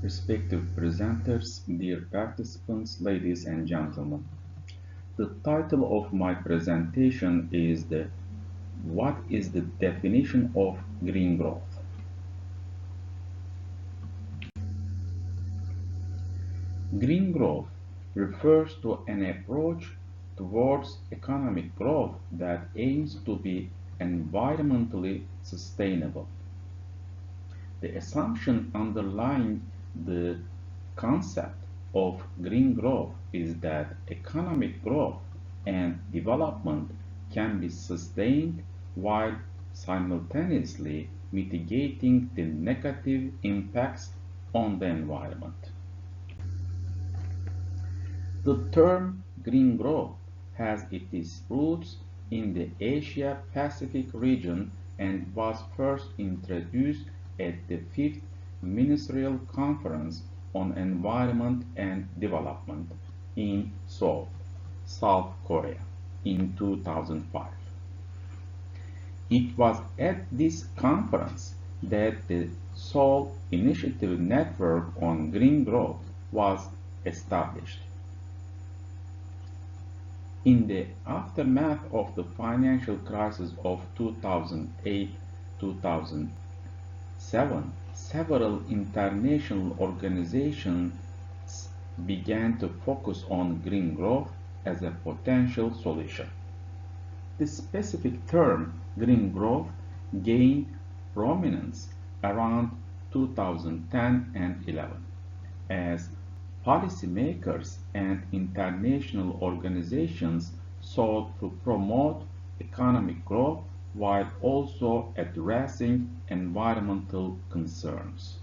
Respected presenters, dear participants, ladies and gentlemen. The title of my presentation is What is the definition of green growth? Green growth refers to an approach towards economic growth that aims to be environmentally sustainable. The assumption underlying the concept of green growth is that economic growth and development can be sustained while simultaneously mitigating the negative impacts on the environment. The term green growth has its roots in the Asia-Pacific region and was first introduced at the Fifth Ministerial Conference on Environment and Development in Seoul, South Korea, in 2005. It was at this conference that the Seoul Initiative Network on Green Growth was established. In the aftermath of the financial crisis of 2008-2007, several international organizations began to focus on green growth as a potential solution. The specific term green growth gained prominence around 2010 and 11 as policymakers and international organizations sought to promote economic growth while also addressing environmental concerns.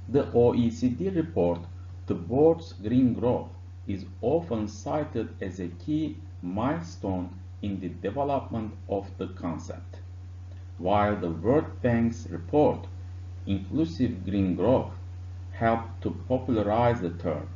The OECD report towards green growth is often cited as a key milestone in the development of the concept, while the World Bank's report, Inclusive Green Growth, helped to popularize the term.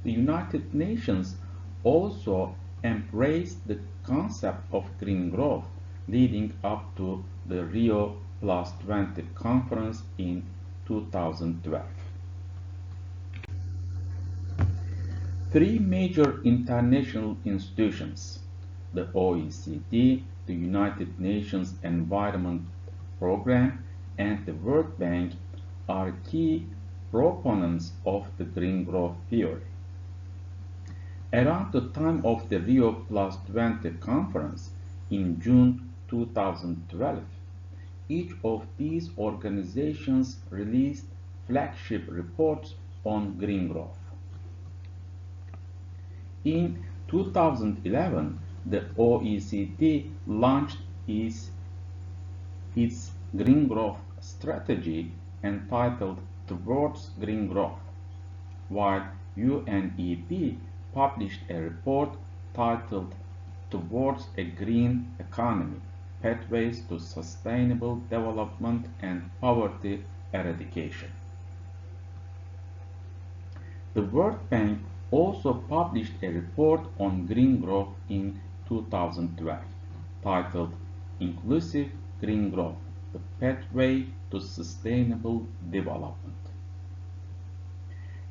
The United Nations also embraced the concept of green growth leading up to the Rio Plus 20 conference in 2012. Three major international institutions, the OECD, the United Nations Environment Programme, and the World Bank, are key proponents of the green growth theory. Around the time of the Rio Plus 20 conference in June 2012, each of these organizations released flagship reports on green growth. In 2011, the OECD launched its green growth strategy entitled Towards Green Growth, while UNEP published a report titled Towards a Green Economy, Pathways to Sustainable Development and Poverty Eradication. The World Bank also published a report on green growth in 2012, titled Inclusive Green Growth, the Pathway to Sustainable Development.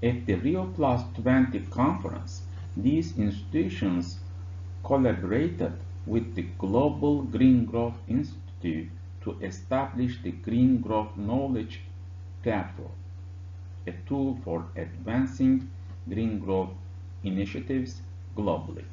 At the Rio Plus 20 conference, these institutions collaborated with the Global Green Growth Institute to establish the Green Growth Knowledge Platform, a tool for advancing green growth initiatives globally.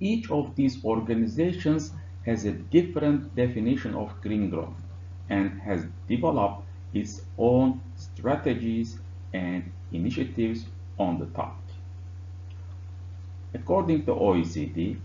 Each of these organizations has a different definition of green growth and has developed its own strategies and initiatives on the topic. According to OECD,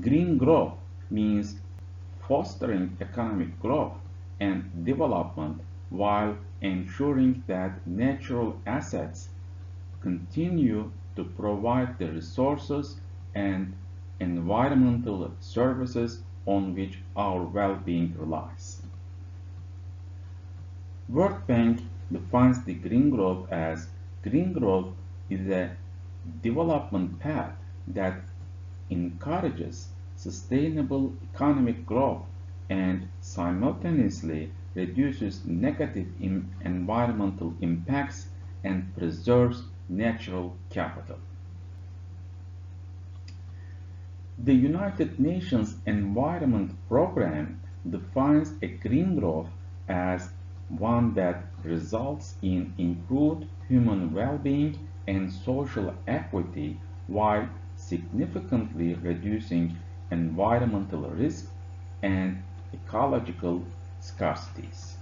green growth means fostering economic growth and development while ensuring that natural assets continue to provide the resources and environmental services on which our well-being relies. World Bank defines the green growth as green growth is a development path that encourages sustainable economic growth and simultaneously reduces negative environmental impacts and preserves natural capital. The United Nations Environment Programme defines a green growth as one that results in improved human well-being and social equity while significantly reducing environmental risk and ecological scarcities.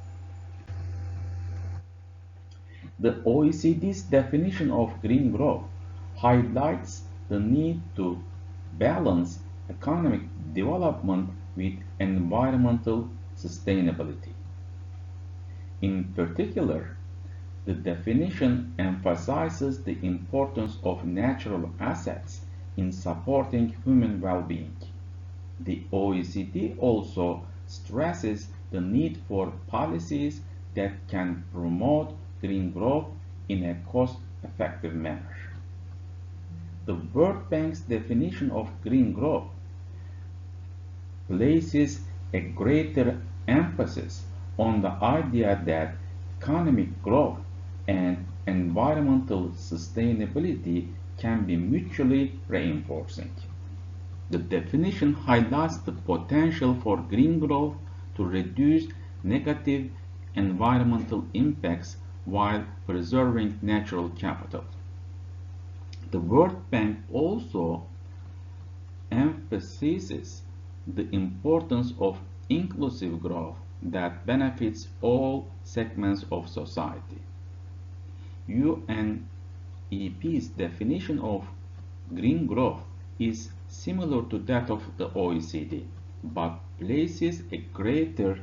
The OECD's definition of green growth highlights the need to balance economic development with environmental sustainability. In particular, the definition emphasizes the importance of natural assets in supporting human well-being. The OECD also stresses the need for policies that can promote green growth in a cost-effective manner. The World Bank's definition of green growth places a greater emphasis on the idea that economic growth and environmental sustainability can be mutually reinforcing. The definition highlights the potential for green growth to reduce negative environmental impacts while preserving natural capital. The World Bank also emphasizes the importance of inclusive growth that benefits all segments of society. UNEP's definition of green growth is similar to that of the OECD, but places a greater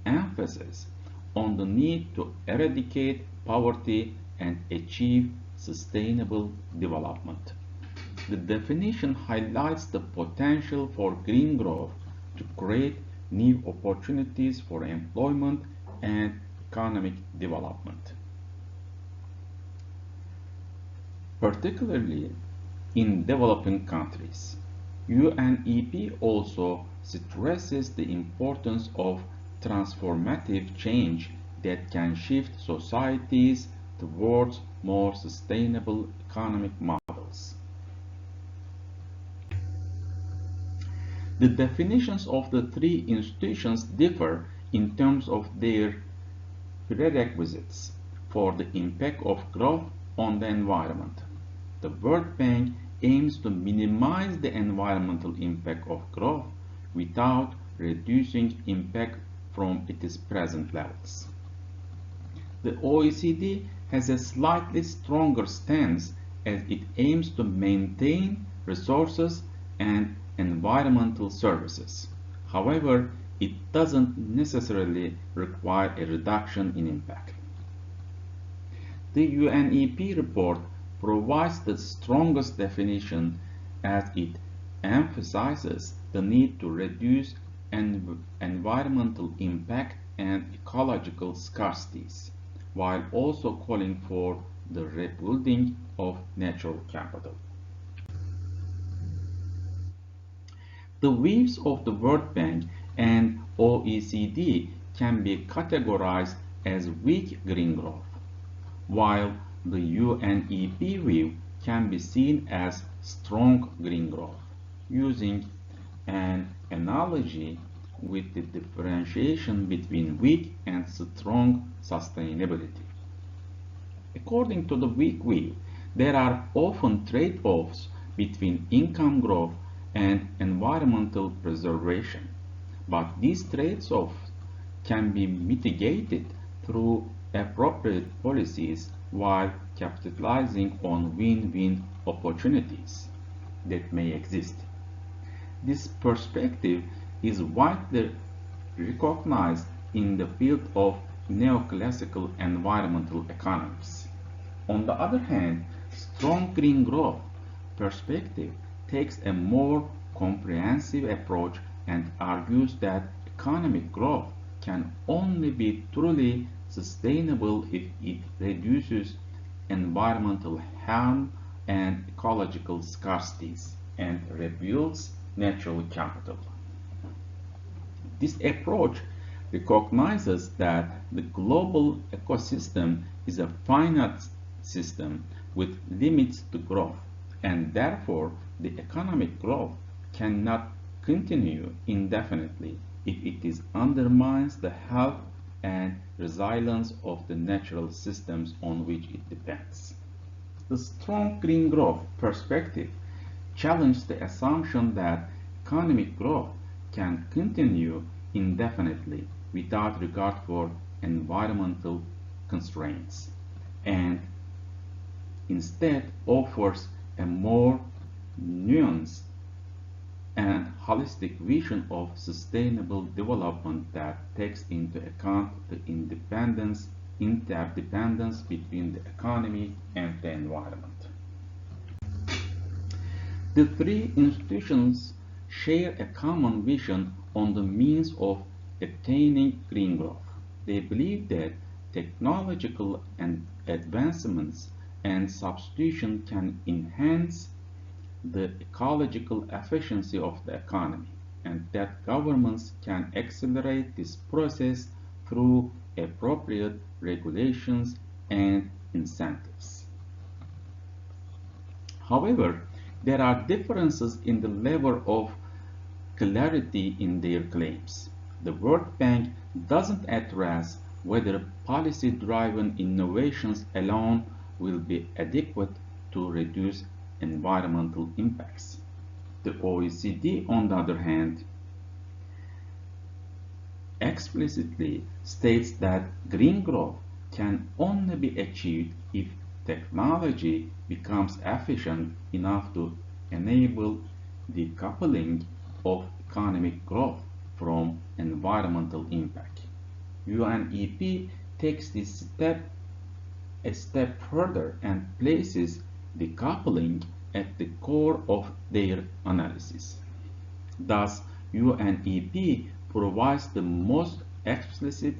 emphasis on the need to eradicate poverty and achieve sustainable development. The definition highlights the potential for green growth to create new opportunities for employment and economic development, particularly in developing countries. UNEP also stresses the importance of transformative change that can shift societies towards more sustainable economic models. The definitions of the three institutions differ in terms of their prerequisites for the impact of growth on the environment. The World Bank aims to minimize the environmental impact of growth without reducing impact from its present levels. The OECD has a slightly stronger stance as it aims to maintain resources and environmental services. However, it doesn't necessarily require a reduction in impact. The UNEP report provides the strongest definition as it emphasizes the need to reduce environmental impact and ecological scarcities, while also calling for the rebuilding of natural capital. The views of the World Bank and OECD can be categorized as weak green growth, while the UNEP view can be seen as strong green growth, using an analogy with the differentiation between weak and strong sustainability. According to the weak view, there are often trade-offs between income growth and environmental preservation, but these trade-offs can be mitigated through appropriate policies while capitalizing on win-win opportunities that may exist. This perspective is widely recognized in the field of neoclassical environmental economics. On the other hand, strong green growth perspective takes a more comprehensive approach and argues that economic growth can only be truly sustainable if it reduces environmental harm and ecological scarcities and rebuilds natural capital. This approach recognizes that the global ecosystem is a finite system with limits to growth, and therefore the economic growth cannot continue indefinitely if it undermines the health and resilience of the natural systems on which it depends. The strong green growth perspective challenges the assumption that economic growth can continue indefinitely without regard for environmental constraints, and instead offers a more nuanced and holistic vision of sustainable development that takes into account the interdependence between the economy and the environment. The three institutions share a common vision on the means of attaining green growth. They believe that technological advancements and substitution can enhance the ecological efficiency of the economy, and that governments can accelerate this process through appropriate regulations and incentives. However, there are differences in the level of clarity in their claims. The World Bank doesn't address whether policy-driven innovations alone will be adequate to reduce environmental impacts. The OECD, on the other hand, explicitly states that green growth can only be achieved if technology becomes efficient enough to enable decoupling of economic growth from environmental impact. UNEP takes this a step further and places decoupling at the core of their analysis. Thus, UNEP provides the most explicit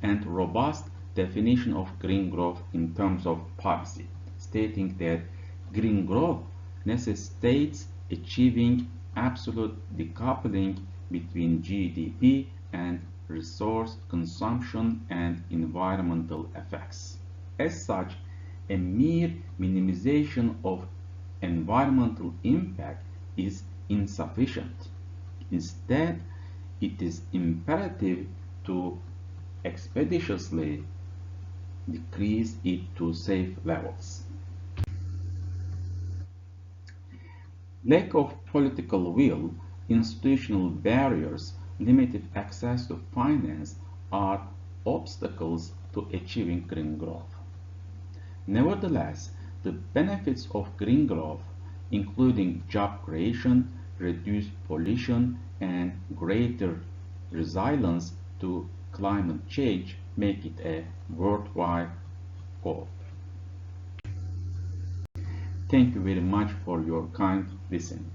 and robust definition of green growth in terms of policy, stating that green growth necessitates achieving absolute decoupling between GDP and resource consumption and environmental effects. As such, a mere minimization of environmental impact is insufficient. Instead, it is imperative to expeditiously decrease it to safe levels. Lack of political will, institutional barriers, limited access to finance are obstacles to achieving green growth. Nevertheless, the benefits of green growth, including job creation, reduced pollution, and greater resilience to climate change, make it a worthwhile goal. Thank you very much for your kind listening.